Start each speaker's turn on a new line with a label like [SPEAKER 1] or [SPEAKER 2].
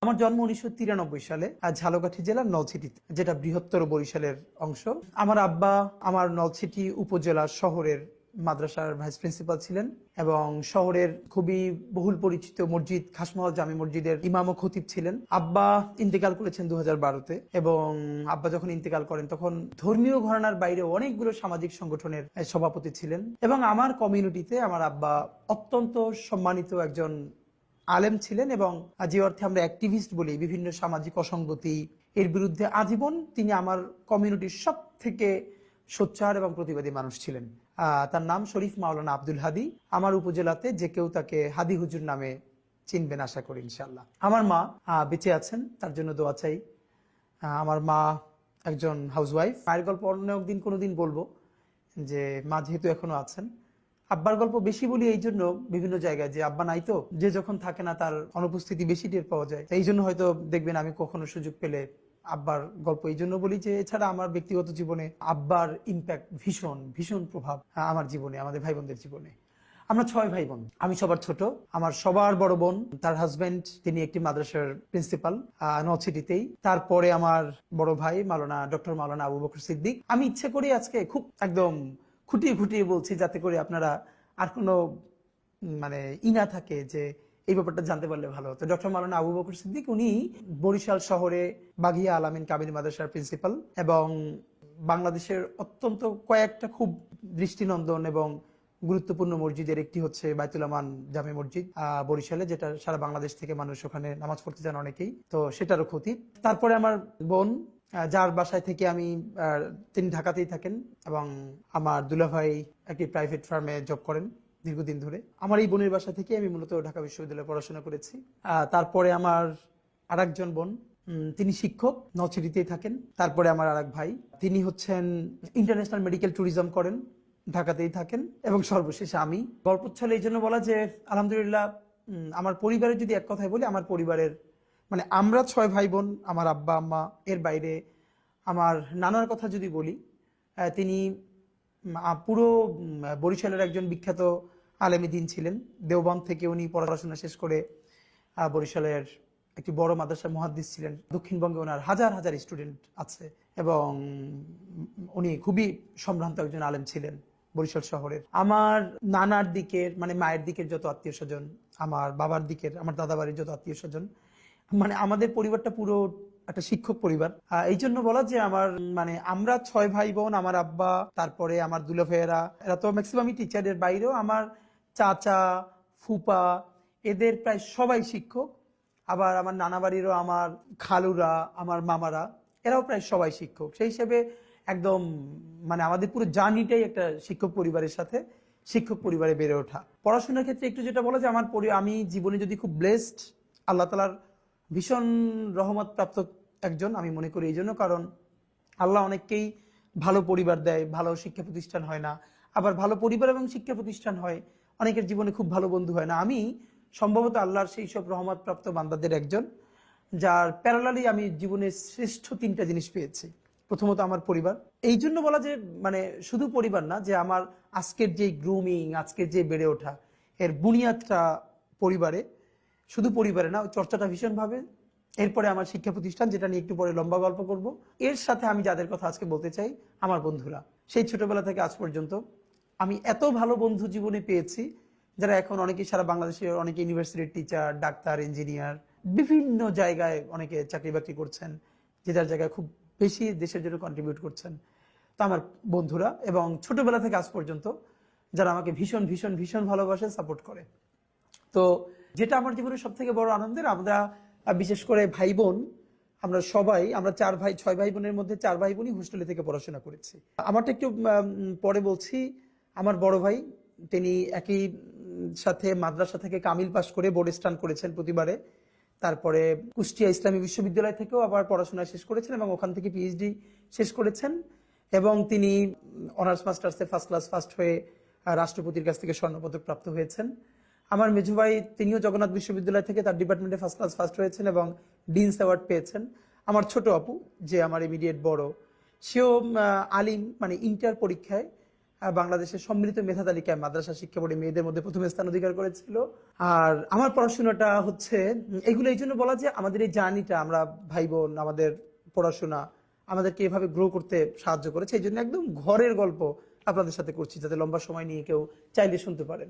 [SPEAKER 1] আমার জন্ম 1993 সালে ঝালকাঠি জেলার নলছিটিতে, যেটা বৃহত্তর বরিশালের অংশ। আমার আব্বা আমার নলছিটি উপজেলা শহরের মাদ্রাসার ভাইস প্রিন্সিপাল ছিলেন এবং শহরের খুবই বহুল পরিচিত মসজিদ খাসমহল জামি মসজিদের ইমাম ও খতিব ছিলেন। আব্বা ইন্তেকাল করেছেন 2012-তে এবং আব্বা যখন ইন্তেকাল করেন তখন ধর্মীয় ঘরানার বাইরে অনেকগুলো সামাজিক সংগঠনের সভাপতি ছিলেন এবং আমার কমিউনিটিতে আমার আব্বা অত্যন্ত সম্মানিত একজন আলেম ছিলেন এবং যে অর্থে আমরা অ্যাক্টিভিস্ট বলি, বিভিন্ন সামাজিক অসঙ্গতি এর বিরুদ্ধে আজীবন তিনি আমার কমিউনিটির সব থেকে সোচ্চার এবং প্রতিবাদী মানুষ ছিলেন। তার নাম শরীফ মাওলানা আব্দুল হাদি। আমার উপজেলাতে যে কেউ তাকে হাদি হুজুর নামে চিনবেন আশা করি ইনশাল্লাহ। আমার মা বেঁচে আছেন, তার জন্য দোয়া চাই। আমার মা একজন হাউসওয়াইফ। মায়ের গল্প অন্য একদিন কোনোদিন বলবো, যে মা যেহেতু এখনো আছেন। আব্বার গল্প বেশি বলি এই জন্য বিভিন্ন জায়গায়, যে আব্বা নাই তো, যে যখন থাকে না তার অনুপস্থিতি বেশি টের পাওয়া যায়। এই জন্য হয়তো দেখবেন আমি কখনো সুযোগ পেলে আব্বার গল্প এই জন্য বলি, যে এছাড়া আমার ব্যক্তিগত জীবনে আব্বার ইম্প্যাক্ট ভীষণ ভীষণ প্রভাব আমার জীবনে, আমাদের ভাই বোনদের জীবনে। আমরা 6 ভাই বোন, আমি সবার ছোট। আমার সবার বড় বোন, তার হাজবেন্ড তিনি একটি মাদ্রাসার প্রিন্সিপাল নলছিটিতেই। তারপরে আমার বড় ভাই ডক্টর মাওলানা আবু বকর সিদ্দিক। আমি ইচ্ছে করে আজকে খুব একদম খুঁটিয়ে খুঁটিয়ে বলছি, যাতে করে আপনারা আর কোনো ইনা থাকে যে এই ব্যাপারটা জানতে পারলে ভালো হতো। ডক্টর মাওলানা আবু বকর সিদ্দিক উনি বরিশাল শহরে বাগিয়া আলামিন কামিল মাদ্রাসার প্রিন্সিপাল এবং বাংলাদেশের অত্যন্ত কয়েকটা খুব দৃষ্টিনন্দন এবং গুরুত্বপূর্ণ মসজিদের একটি হচ্ছে বাইতুল আমান জামে মসজিদ বরিশালে, যেটা সারা বাংলাদেশ থেকে মানুষ ওখানে নামাজ পড়তে যান অনেকেই, তো সেটারও খতিব। তারপরে আমার বোন, যার বাসায় থেকে আমি, তিনি ঢাকাতেই থাকেন এবং আমার দুলাভাই একটি প্রাইভেট ফার্মে জব করেন দীর্ঘদিন ধরে। আমার এই বোনের বাসা থেকে আমি মূলত ঢাকা বিশ্ববিদ্যালয়ে পড়াশোনা করেছি। তারপরে আমার আরেকজন বোন, তিনি শিক্ষক, নলছিটিতেই থাকেন। তারপরে আমার আরেক ভাই, তিনি হচ্ছেন ইন্টারন্যাশনাল মেডিকেল ট্যুরিজম করেন, ঢাকাতেই থাকেন। এবং সর্বশেষে আমি। গল্পচ্ছলে এই জন্য বলা যে আলহামদুলিল্লাহ আমার পরিবারের যদি এক কথায় বলি, আমার পরিবারের আমরা 6 ভাই বোন, আমার আব্বা আম্মা, এর বাইরে আমার নানার কথা যদি বলি, তিনি পুরো বরিশালের একজন বিখ্যাত আলেমী দ্বীন ছিলেন। দেওবন্দ থেকে উনি পড়াশোনা শেষ করে বরিশালের একটি বড় মাদ্রাসার মুহাদ্দিস ছিলেন। দক্ষিণবঙ্গে ওনার হাজার হাজার স্টুডেন্ট আছে এবং উনি খুবই সম্ভ্রান্ত একজন আলেম ছিলেন বরিশাল শহরের। আমার নানার দিকের মায়ের দিকের যত আত্মীয় স্বজন, আমার বাবার দিকের, আমার দাদা বাড়ির যত আত্মীয় স্বজন, আমাদের পরিবারটা পুরো একটা শিক্ষক পরিবার। এই জন্য বলা যে আমার আমরা 6 ভাই বোন, আমার আব্বা, তারপরে আমার দুলা ভাইয়েরা, এরা তো ম্যাক্সিমামই টিচারের বাইরেও আমার চাচা, ফুপা, এদের প্রায় সবাই শিক্ষক। আবার আমার নানা বাড়িরও আমার খালুরা, আমার মামারা, এরাও প্রায় সবাই শিক্ষক। সেই হিসেবে একদম আমাদের পুরো জার্নিটাই একটা শিক্ষক পরিবারের সাথে, শিক্ষক পরিবারে বেড়ে ওঠা। পড়াশোনার ক্ষেত্রে একটু যেটা বলা যে আমি জীবনে যদি খুব ব্লেসড, আল্লাহ তাআলার ভীষণ রহমত প্রাপ্ত একজন আমি মনে করি। এই জন্য, কারণ আল্লাহ অনেককেই ভালো পরিবার দেয়, ভালো শিক্ষা প্রতিষ্ঠান হয় না। আবার ভালো পরিবার এবং শিক্ষা প্রতিষ্ঠান হয়, অনেকের জীবনে খুব ভালো বন্ধু হয় না। আমি সম্ভবত আল্লাহর সেই সব রহমত প্রাপ্ত বান্দাদের একজন, যার প্যারালালি আমি জীবনের শ্রেষ্ঠ 3টা জিনিস পেয়েছি। প্রথমত আমার পরিবার। এই জন্য বলা যে শুধু পরিবার না, যে আমার আজকের যে গ্রুমিং, আজকের যে বেড়ে ওঠা, এর বুনিয়াদটা পরিবারে। শুধু পরিবারে না, চর্চাটা ভীষণভাবে। এরপরে আমার শিক্ষা প্রতিষ্ঠান, যেটা নিয়ে একটু পরে লম্বা গল্প করব। এর সাথে আমি যাদের কথা আজকে বলতে চাই, আমার বন্ধুরা। সেই ছোটবেলা থেকে আজ পর্যন্ত আমি এত ভালো বন্ধু জীবনে পেয়েছি, যারা এখন অনেকে সারা বাংলাদেশের, অনেকে ইউনিভার্সিটির টিচার, ডাক্তার, ইঞ্জিনিয়ার, বিভিন্ন জায়গায় অনেকে চাকরি বাকরি করছেন, যে যার জায়গায় খুব বেশি দেশের জন্য কন্ট্রিবিউট করছেন। তো আমার বন্ধুরা, এবং ছোটবেলা থেকে আজ পর্যন্ত যারা আমাকে ভীষণ ভীষণ ভীষণ ভালোবাসে, সাপোর্ট করে। তো যেটা আমার জীবনের সব থেকে বড় আনন্দের, আমরা বিশেষ করে ভাই বোন, আমরা 6 ভাই বোনের মধ্যে 4 ভাই বোনই হোস্টেলে থেকে পড়াশোনা করেছি। আমারটা একটু পরে বলছি। আমার বড় ভাই, তিনি একই সাথে মাদ্রাসা থেকে কামিল পাশ করে বোর্ড স্টান করেছেন প্রতিবারে। তারপরে কুষ্টিয়া ইসলামী বিশ্ববিদ্যালয় থেকেও আবার পড়াশোনা শেষ করেছেন এবং ওখান থেকে পিএইচডি শেষ করেছেন এবং তিনি অনার্স মাস্টার্সে ফার্স্ট ক্লাস ফার্স্ট হয়ে রাষ্ট্রপতির কাছ থেকে স্বর্ণপদক প্রাপ্ত হয়েছেন। আমার মেজু ভাই, তিনিও জগন্নাথ বিশ্ববিদ্যালয় থেকে তার ডিপার্টমেন্টে ফার্স্ট ক্লাস ফার্স্ট হয়েছেন এবং ডিনস অ্যাওয়ার্ড পেয়েছেন। আমার ছোট আপু, যে আমার ইমিডিয়েট বড়, সেও আলিম, ইন্টার পরীক্ষায় বাংলাদেশের সম্মিলিত মেধা তালিকায় মাদ্রাসা শিক্ষা বোর্ডে মেয়েদের মধ্যে প্রথম স্থান অধিকার করেছিল। আর আমার পড়াশোনাটা হচ্ছে এগুলো এই জন্য বলা যে আমাদের এই জার্নিটা, আমরা ভাই বোন, আমাদের পড়াশোনা আমাদেরকে এভাবে গ্রো করতে সাহায্য করেছে। এই জন্য একদম ঘরের গল্প আপনাদের সাথে করছি, যাতে লম্বা সময় নিয়ে কেউ চাইলে শুনতে পারেন।